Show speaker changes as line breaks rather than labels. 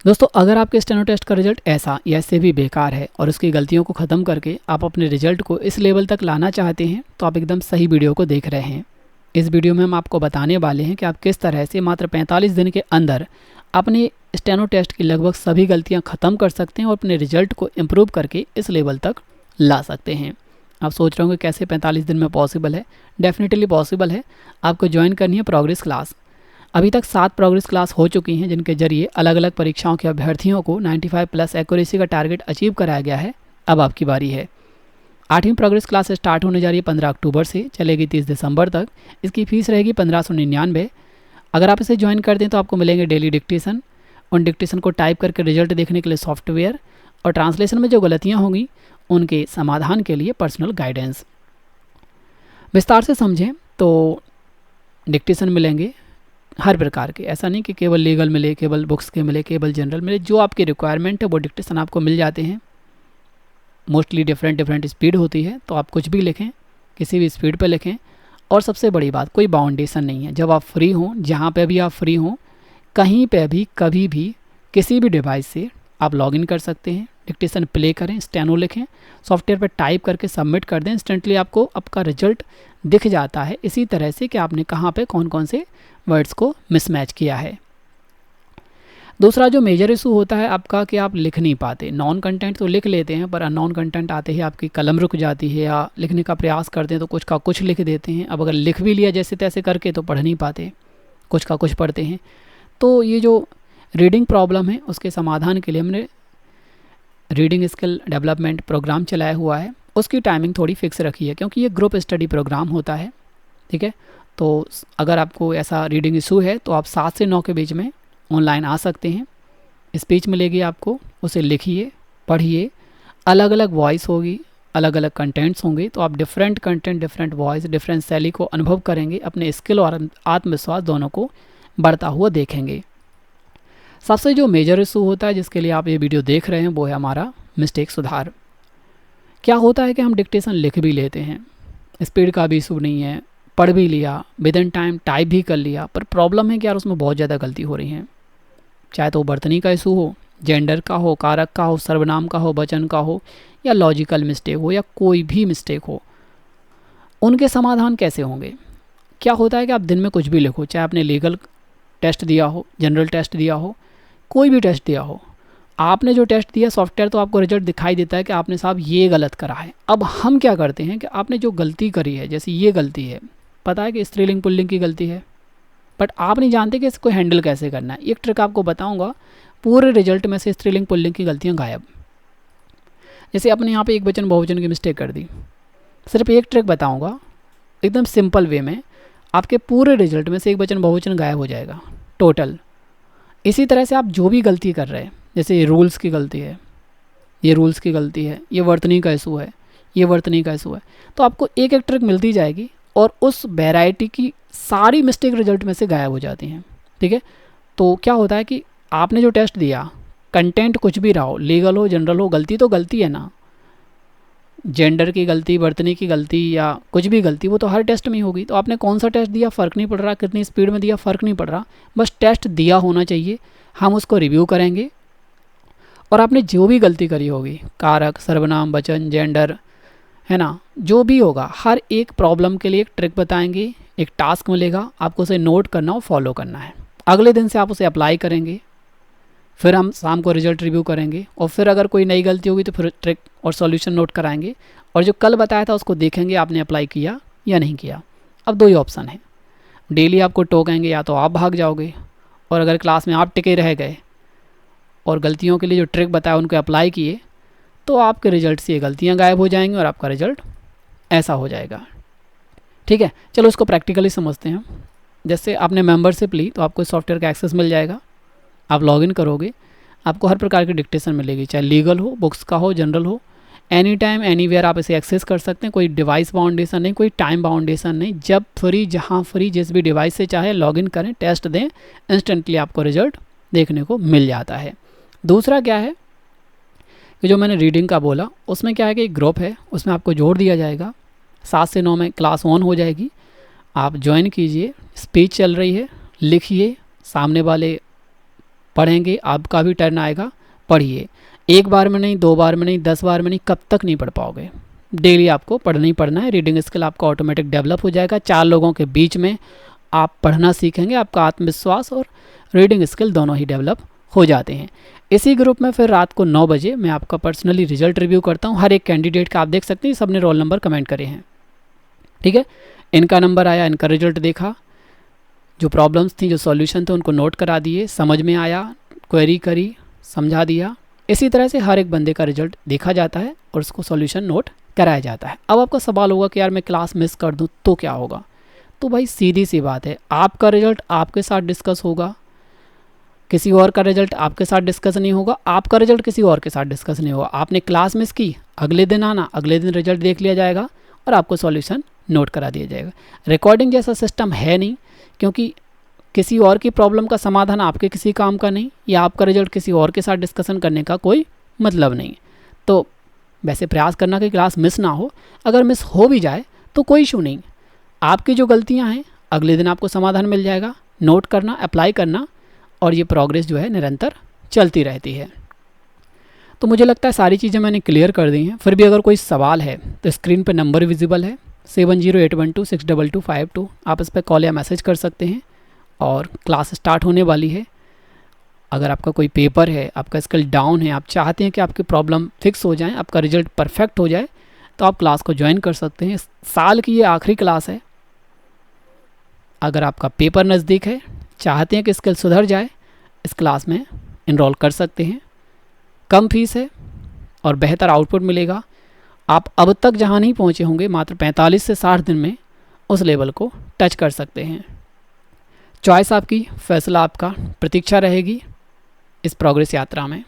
दोस्तों अगर आपके स्टेनो टेस्ट का रिजल्ट ऐसा या इससे भी बेकार है और उसकी गलतियों को ख़त्म करके आप अपने रिजल्ट को इस लेवल तक लाना चाहते हैं तो आप एकदम सही वीडियो को देख रहे हैं। इस वीडियो में हम आपको बताने वाले हैं कि आप किस तरह से मात्र 45 दिन के अंदर अपने स्टेनो टेस्ट की लगभग सभी गलतियां ख़त्म कर सकते हैं और अपने रिजल्ट को इम्प्रूव करके इस लेवल तक ला सकते हैं। आप सोच रहे होंगे कैसे 45 दिन में पॉसिबल है। डेफिनेटली पॉसिबल है। आपको ज्वाइन करनी है प्रोग्रेस क्लास। अभी तक 7 प्रोग्रेस क्लास हो चुकी हैं जिनके जरिए अलग अलग परीक्षाओं के अभ्यर्थियों को 95+ एक्यूरेसी का टारगेट अचीव कराया गया है। अब आपकी बारी है। 8वीं प्रोग्रेस क्लास स्टार्ट होने जा रही है 15 अक्टूबर से, चलेगी 30 दिसंबर तक। इसकी फ़ीस रहेगी 1599। अगर आप इसे ज्वाइन कर दें तो आपको मिलेंगे डेली डिक्टेशन। उन डिक्टेशन को टाइप करके रिजल्ट देखने के लिए सॉफ्टवेयर और ट्रांसलेशन में जो गलतियाँ होंगी उनके समाधान के लिए पर्सनल गाइडेंस। विस्तार से समझें तो डिक्टेशन मिलेंगे हर प्रकार के, ऐसा नहीं कि केवल लीगल मिले, केवल बुक्स के मिले, केवल जनरल मिले। जो आपकी रिक्वायरमेंट है वो डिक्टेशन आपको मिल जाते हैं। मोस्टली डिफरेंट स्पीड होती है, तो आप कुछ भी लिखें, किसी भी स्पीड पे लिखें। और सबसे बड़ी बात, कोई बाउंडेशन नहीं है। जब आप फ्री हों, जहाँ पे भी आप फ्री हों, कहीं पे भी कभी भी किसी भी डिवाइस से आप लॉगिन कर सकते हैं। डिक्टेशन प्ले करें, स्टेनो लिखें, सॉफ्टवेयर पर टाइप करके सबमिट कर दें। इंस्टेंटली आपको आपका रिजल्ट दिख जाता है इसी तरह से कि आपने कहाँ पे कौन कौन से वर्ड्स को मिसमैच किया है। दूसरा जो मेजर इशू होता है आपका कि आप लिख नहीं पाते। नॉन कंटेंट तो लिख लेते हैं पर अननोन कंटेंट आते ही आपकी कलम रुक जाती है, या लिखने का प्रयास करते हैं तो कुछ का कुछ लिख देते हैं। अब अगर लिख भी लिया जैसे तैसे करके तो पढ़ नहीं पाते, कुछ का कुछ पढ़ते हैं। तो ये जो रीडिंग प्रॉब्लम है उसके समाधान के लिए हमने रीडिंग स्किल डेवलपमेंट प्रोग्राम चलाया हुआ है। उसकी टाइमिंग थोड़ी फिक्स रखी है क्योंकि ये ग्रुप स्टडी प्रोग्राम होता है, ठीक है। तो अगर आपको ऐसा रीडिंग इशू है तो आप 7 से 9 के बीच में ऑनलाइन आ सकते हैं। स्पीच मिलेगी आपको, उसे लिखिए, पढ़िए। अलग अलग वॉइस होगी, अलग अलग कंटेंट्स होंगे, तो आप different content, different voice, different शैली को अनुभव करेंगे। अपने स्किल और आत्मविश्वास दोनों को बढ़ता हुआ देखेंगे। सबसे जो मेजर इशू होता है जिसके लिए आप ये वीडियो देख रहे हैं वो है हमारा मिस्टेक सुधार। क्या होता है कि हम डिक्टेशन लिख भी लेते हैं, स्पीड का भी इशू नहीं है, पढ़ भी लिया, विद इन टाइम टाइप भी कर लिया, पर प्रॉब्लम है कि यार उसमें बहुत ज़्यादा गलती हो रही है। चाहे तो वर्तनी का इशू हो, जेंडर का हो, कारक का हो, सर्वनाम का हो, वचन का हो, या लॉजिकल मिस्टेक हो, या कोई भी मिस्टेक हो। उनके समाधान कैसे होंगे? क्या होता है कि आप दिन में कुछ भी लिखो, चाहे आपने लीगल टेस्ट दिया हो, जनरल टेस्ट दिया हो, कोई भी टेस्ट दिया हो, आपने जो टेस्ट दिया सॉफ्टवेयर तो आपको रिजल्ट दिखाई देता है कि आपने साहब ये गलत करा है। अब हम क्या करते हैं कि आपने जो गलती करी है, जैसे ये गलती है, पता है कि स्त्रीलिंग पुल्लिंग की गलती है, बट आप नहीं जानते कि इसको हैंडल कैसे करना है। एक ट्रिक आपको बताऊंगा, पूरे रिजल्ट में से स्त्रीलिंग पुल्लिंग की गलतियां गायब। जैसे आपने यहाँ पे एक वचन बहुवचन की मिस्टेक कर दी, सिर्फ एक ट्रिक बताऊंगा एकदम सिंपल वे में, आपके पूरे रिजल्ट में से एक वचन बहुवचन गायब हो जाएगा टोटल। इसी तरह से आप जो भी गलती कर रहे हैं, जैसे ये रूल्स की गलती है, ये रूल्स की गलती है, ये वर्तनी का इशू है, ये वर्तनी का इशू है, तो आपको एक एक ट्रिक मिलती जाएगी और उस वैरायटी की सारी मिस्टेक रिजल्ट में से गायब हो जाती हैं, ठीक है। तो क्या होता है कि आपने जो टेस्ट दिया, कंटेंट कुछ भी रहा हो, लीगल हो, जनरल हो, गलती तो गलती है ना। जेंडर की गलती, वर्तनी की गलती, या कुछ भी गलती, वो तो हर टेस्ट में ही होगी। तो आपने कौन सा टेस्ट दिया फ़र्क नहीं पड़ रहा, कितनी स्पीड में दिया फ़र्क नहीं पड़ रहा, बस टेस्ट दिया होना चाहिए। हम उसको रिव्यू करेंगे और आपने जो भी गलती करी होगी, कारक, सर्वनाम, वचन, जेंडर, है ना, जो भी होगा, हर एक प्रॉब्लम के लिए एक ट्रिक बताएंगे, एक टास्क मिलेगा, आपको उसे नोट करना और फॉलो करना है। अगले दिन से आप उसे अप्लाई करेंगे, फिर हम शाम को रिजल्ट रिव्यू करेंगे, और फिर अगर कोई नई गलती होगी तो फिर ट्रिक और सॉल्यूशन नोट कराएंगे, और जो कल बताया था उसको देखेंगे आपने अप्लाई किया या नहीं किया। अब 2 ही ऑप्शन है, डेली आपको टोकेंगे, या तो आप भाग जाओगे, और अगर क्लास में आप टिके रह गए और गलतियों के लिए जो ट्रिक बताया उनको अप्लाई किए, तो आपके रिजल्ट से ये गलतियाँ गायब हो जाएंगी और आपका रिजल्ट ऐसा हो जाएगा, ठीक है। चलो इसको प्रैक्टिकली समझते हैं। जैसे आपने मेंबरशिप ली तो आपको सॉफ्टवेयर का एक्सेस मिल जाएगा, आप लॉगिन करोगे, आपको हर प्रकार की डिक्टेशन मिलेगी, चाहे लीगल हो, बुक्स का हो, जनरल हो, एनी टाइम एनीवेयर आप इसे एक्सेस कर सकते हैं। कोई डिवाइस बाउंडेशन नहीं, कोई टाइम बाउंडेशन नहीं, जब फ्री, जहाँ फ्री, जिस भी डिवाइस से चाहे लॉगिन करें, टेस्ट दें, इंस्टेंटली आपको रिजल्ट देखने को मिल जाता है। दूसरा क्या है कि जो मैंने रीडिंग का बोला, उसमें क्या है कि एक ग्रुप है, उसमें आपको जोड़ दिया जाएगा। 7 से 9 में क्लास ऑन हो जाएगी, आप ज्वाइन कीजिए। स्पीच चल रही है, लिखिए, सामने वाले पढ़ेंगे, आपका भी टर्न आएगा, पढ़िए। एक बार में नहीं, 2 बार में नहीं, 10 बार में नहीं, कब तक नहीं पढ़ पाओगे। डेली आपको पढ़ना ही पढ़ना है। रीडिंग स्किल आपका ऑटोमेटिक डेवलप हो जाएगा। 4 लोगों के बीच में आप पढ़ना सीखेंगे, आपका आत्मविश्वास और रीडिंग स्किल दोनों ही डेवलप हो जाते हैं। इसी ग्रुप में फिर रात को 9 बजे मैं आपका पर्सनली रिजल्ट रिव्यू करता हूँ। हर एक कैंडिडेट का आप देख सकते हैं, सबने रोल नंबर कमेंट करे हैं, ठीक है। इनका नंबर आया, इनका रिजल्ट देखा, जो प्रॉब्लम्स थी, जो सॉल्यूशन थे, उनको नोट करा दिए, समझ में आया, क्वेरी करी, समझा दिया। इसी तरह से हर एक बंदे का रिजल्ट देखा जाता है और उसको सॉल्यूशन नोट कराया जाता है। अब आपका सवाल होगा कि यार मैं क्लास मिस कर दूं तो क्या होगा। तो भाई सीधी सी बात है, आपका रिजल्ट आपके साथ डिस्कस होगा, किसी और का रिजल्ट आपके साथ डिस्कस नहीं होगा, आपका रिजल्ट किसी और के साथ डिस्कस नहीं होगा। आपने क्लास मिस की, अगले दिन आना, अगले दिन रिजल्ट देख लिया जाएगा और आपको सॉल्यूशन नोट करा दिया जाएगा। रिकॉर्डिंग जैसा सिस्टम है नहीं, क्योंकि किसी और की प्रॉब्लम का समाधान आपके किसी काम का नहीं, या आपका रिजल्ट किसी और के साथ डिस्कशन करने का कोई मतलब नहीं। तो वैसे प्रयास करना कि क्लास मिस ना हो। अगर मिस हो भी जाए तो कोई इशू नहीं, आपकी जो गलतियां हैं अगले दिन आपको समाधान मिल जाएगा। नोट करना, अप्लाई करना, और ये प्रोग्रेस जो है निरंतर चलती रहती है। तो मुझे लगता है सारी चीज़ें मैंने क्लियर कर दी हैं। फिर भी अगर कोई सवाल है तो स्क्रीन पर नंबर विजिबल है 7081262252। आप इस पर कॉल या मैसेज कर सकते हैं और क्लास स्टार्ट होने वाली है। अगर आपका कोई पेपर है, आपका स्किल डाउन है, आप चाहते हैं कि आपकी प्रॉब्लम फिक्स हो जाए, आपका रिजल्ट परफेक्ट हो जाए, तो आप क्लास को ज्वाइन कर सकते हैं। साल की ये आखिरी क्लास है। अगर आपका पेपर नज़दीक है, चाहते हैं कि स्किल सुधर जाए, इस क्लास में इनरोल कर सकते हैं। कम फीस है और बेहतर आउटपुट मिलेगा। आप अब तक जहां नहीं पहुंचे होंगे, मात्र 45 से 60 दिन में उस लेवल को टच कर सकते हैं। चॉइस आपकी, फैसला आपका। प्रतीक्षा रहेगी इस प्रोग्रेस यात्रा में।